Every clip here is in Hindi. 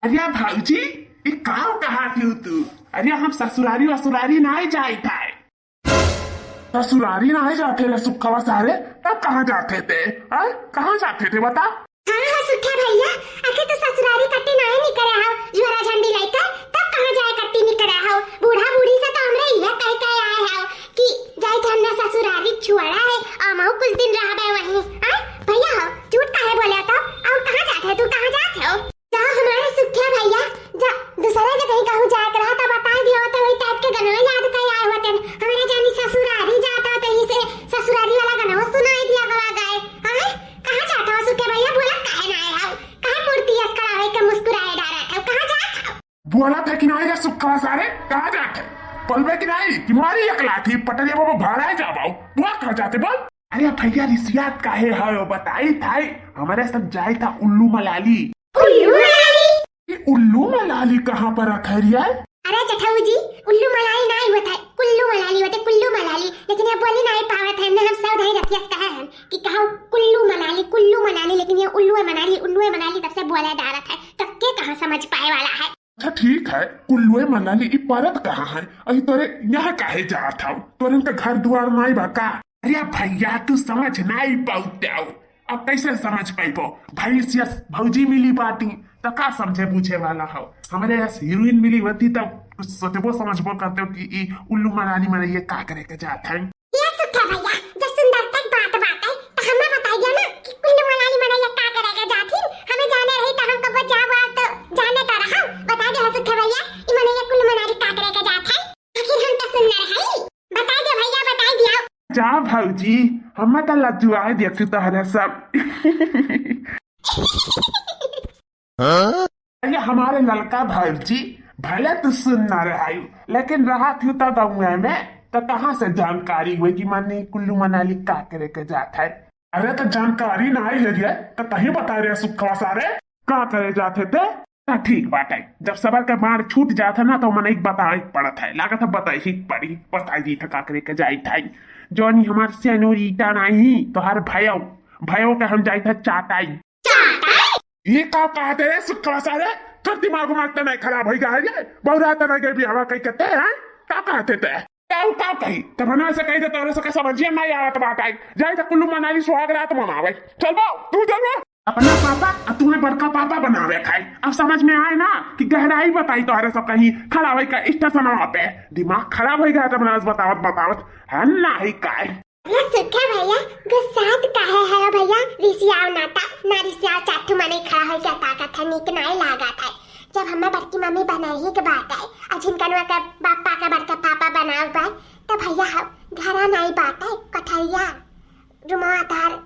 अरे भाऊजी, ये काम कहाँ थी तू? अरे हम ससुरारी वसुरारी नहीं जाए थे। ससुरारी नहीं जाते रे सुखवा सारे, तब कहाँ जाते थे? कहाँ जाते थे बता? हाँ सुखा भैया, आखिर तो ससुरारी कट्टी नहीं निकले हो, झोरा झंडी लेकर तब कहाँ जाए कट्टी निकले हो? बूढ़ा बूढ़ी से तो हमरे इला कह आए हो कि जाए थे हमने ससुरारी छुआड़ा है और कुछ दिन रह गए वहीं। भैया हो झूठ काहे बोले तो? और कहाँ जाते हो? तू कहाँ जाते हो? जाओ हमारे सुखिया भैया, जा दूसरा जगह कहूँ जाए रहा तो बता दियो तो वही टाइप के गाना याद कर आए होते। हमारे जानी ससुरारी जाता तो ही से ससुरारी वाला गाना सुनाई दिया गवा गए। कहाँ जाता हो सुखिया भैया? बोला काहे ना आए हो? काहे मूर्ति अस्करा है के मुस्कुराए डारा था? कहाँ जाता हो? बोला था कि नहीं रे सुखवा सारे, कहाँ जाते? पलवे की नहीं कि मारी अकला थी पटरिया बाबू भाड़ा जाओ, बुआ कहाँ जाते बोल? अरे भैया रिसियात काहे है बताई था, हमारे साथ जाए था उल्लू मलाली। उल्लू मलाली? उल्लू मलाली कहाँ पर रखा रिया? अरे जठाऊ जी, उल्लू मलाली नहीं होता है, कुल्लू मलाली होता है, कुल्लू मलाली। लेकिन ये बोली नहीं पावत है ना, हम सब नहीं रखियस कहा है कि कहा कुल्लू मलाली, लेकिन ये उल्लू है मनाली तब से बोला जा रहा है, तब के कहाँ समझ पाए वाला है। अच्छा ठीक है, कुल्लू मनाली की परत कहाँ है? अभी तोरे यहाँ काहे जा था? तोरे उनका घर द्वार नहीं बका? अरे भैया तू समझ नहीं पाते हो, अब कैसे समझ पाइबो? भाई से भौजी मिली बाटी तो का समझे पूछे वाला हो? हमारे यहाँ हीरोइन मिली होती तब कुछ सोचबो समझबो करते हो कि ई उल्लू मनाली में ये का करे के जात है। ये सुखा भैया जब सुंदर तक बात है तो हमें बताइए ना कि कुल्लू मनाली में ये का करे के जाती? हमें जाने रही तो हम कब जाओ तो जाने का रहा बता दे सुखा भैया, ई मने ये कुल्लू मनाली का करे के जात है? आखिर हम तो सुंदर है, बता दे भैया, बता दिया। जा भौजी, हम तो लज्जुआ देखते तोहरे सब। अरे हमारे लड़का भौजी भले तो सुनना रहा लेकिन रहा थी तो गाँव में तो कहाँ से जानकारी हुई कि मानी कुल्लू मनाली का करे के जाता है? अरे तो जानकारी नहीं है रे तो कहीं बता रहे सुखवा सारे का करे जाते थे? ठीक बात है, जब सबर का मार छूट जाता ना तो मन एक बताए पड़ता है, लागत है बताई ही पड़ी बताई दी था का करे के जाई था। जोनी हमार सेनोरीटा नहीं तो हर भयो का हम जाई था चाटाई। ये का कहते रे सुखवा सारे? तो दिमाग मारते नहीं खराब हो गया बहुराता नहीं गई हवा कहीं कहते हैं क्या कहते थे? क्या कही तब बना से कही तो से समझिए नहीं आवत बात आई जाए तो कुल्लू मनाली सुहाग रात मनावे। चल तू चल अपना पापा तुम्हें बड़का पापा बनावे खाई। अब समझ में आए ना कि गहराई बताई तो सब कहीं खड़ा हुई का स्टेशन पे दिमाग खराब हो गया तब बतावत है ना ही काय। सुखा भैया गुस्सात काहे है भैया? रिसियाव ना रिसियाव चाटू मने खड़ा हो गया ताकत है निक नहीं लागा था। जब हमें बड़की मम्मी बनाई के बात है और जिनका का बापा का बड़का पापा बनाओ बात तो भैया हम घरा नहीं बात है कठरिया रुमादार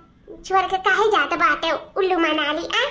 छोड़ के काहे जाते बात है उल्लू मनाली आ?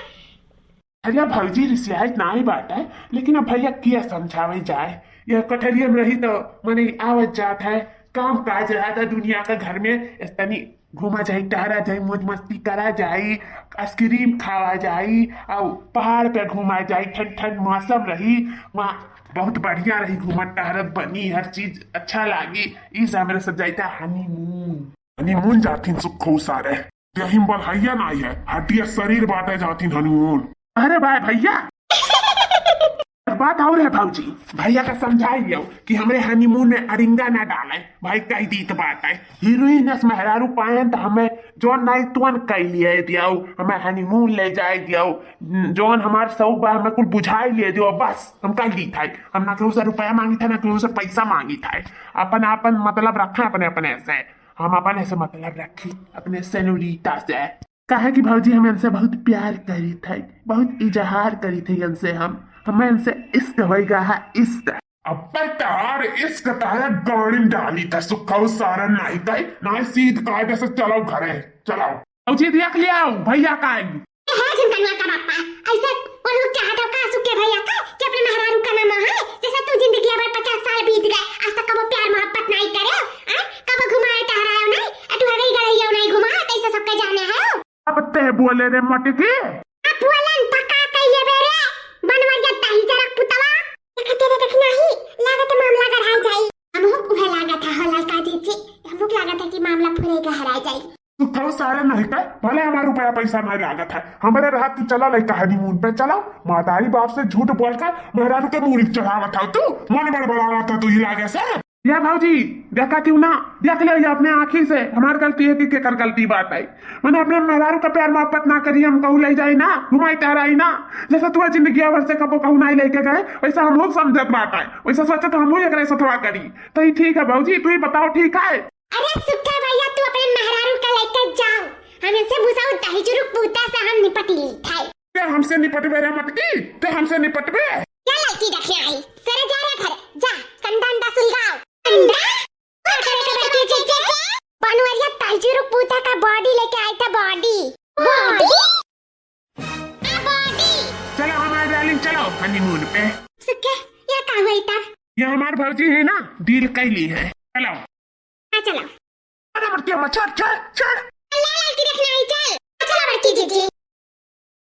अरे भौजी रिसियात ना ही बात है लेकिन अब भैया क्या समझावे जाए, यह कठरिया में रही तो मने आवत जात है, काम काज रहा था दुनिया का घर में इतनी घूमा जाए टहरा जाए मौज मस्ती करा जाए आइसक्रीम खावा जाए और पहाड़ पे घूमा जाए ठंड ठंड मौसम रही वहाँ बहुत बढ़िया रही घूमत टहरत बनी हर चीज अच्छा लगी। इस मेरे सब जाता हनीमून जाती सुखो सारे यही बढ़ाइया नहीं है हड्डिया शरीर बांटे जाती हनीमून। अरे भाई भैया बात और है भाजी भैया का समझाइए कि हमारे हनीमून में अरिंगा ना डाले भाई कही दी तो बात है हीरोइन मेहरारू पाए तो हमें जोन नहीं तुन कह लिए दियो हमें हनीमून ले जाए दियो जोन हमारे शौक बा हमें कुछ बुझाई ले दियो बस हम कह दी था। हम ना केहू से रुपया मांगी था ना केहू से पैसा मांगी था, अपन मतलब रखा अपने से हम अपने से मतलब रखी अपने सेनोरीटा से कहा कि भाजी हम इनसे बहुत प्यार करी थे बहुत इजहार करी थी इनसे हमें इनसे इश्क होगा है इश्क। अब तार इश्क तारा गाड़ी डाली था सुखा सारा नहीं था ना सीध कायदे से चलो घरे चलो जी देख लिया भैया का है जिनका का पापा ऐसे और लोग चाहते हो का सुखे भैया का कि अपने मेहरारू का नाम है जैसे तू जिंदगी में 50 साल बीत गए आज तक कब प्यार मोहब्बत नहीं करे कब घुमाए टहराए नहीं तू हवे गड़ैया नहीं घुमा कैसे सबके जाने है। अब ते बोले रे मटकी अब बोलन पक्का कहिए बेरे बनवा जाता ही जरा पुतवा देखते देख नहीं लागत मामला गढ़ाई जाई हमहु उहे लागत है हला का दीची हमहु लागत है कि मामला पूरे गहरा जाई। सुखा सारा नहीं का भले हमारा रुपया पैसा नहीं लागत है, हमारे रात तू चला लड़का हनीमून पे चला, मातारी बाप से झूठ बोलकर मेहरारू के मूड़ी चढ़ावा था तू, मन बड़बड़ा रहा था तू ही लागे से। या भाजी देखा क्यों ना, देख ले अपने आँखी से, हमारी गलती है कि केकर गलती बात है। मैंने अपने मेहरारू का प्यार मोहब्बत ना करी, हम कहूँ ले जाए ना, घुमाई टहराई ना, जैसे तू जिंदगी भर से कबो कहूँ नहीं लेके गए, वैसा हम लोग समझत बात है, वैसा सोचा तो हम लोग एक सथवा करी। तो ही ठीक है भाजी, तू ही बताओ ठीक है। अरे सुखा भैया तू अपने मेहरारू का लेकर जाओ, हम इनसे बुझाओ दही जुरुक पूता से हम निपट ली थे। क्या हमसे निपटवे रे मटकी, ते हमसे निपटवे क्या लड़की रखने आई, तेरे जा रे घर जा, कंधा अंडा सुलगाओ अंडा और करे के बैठी चीचे बनवरिया दही जुरुक पूता का बॉडी लेके आई था, बॉडी बॉडी बॉडी। चलो हमारे डार्लिंग चलो हनीमून पे। सुखे ये का हुई था, ये हमारे भौजी है ना, डील कैली है, चलो चलो अरे मटकी मच्छर चल चल। लड़की देखने आई, चल चलो बड़की जीजी।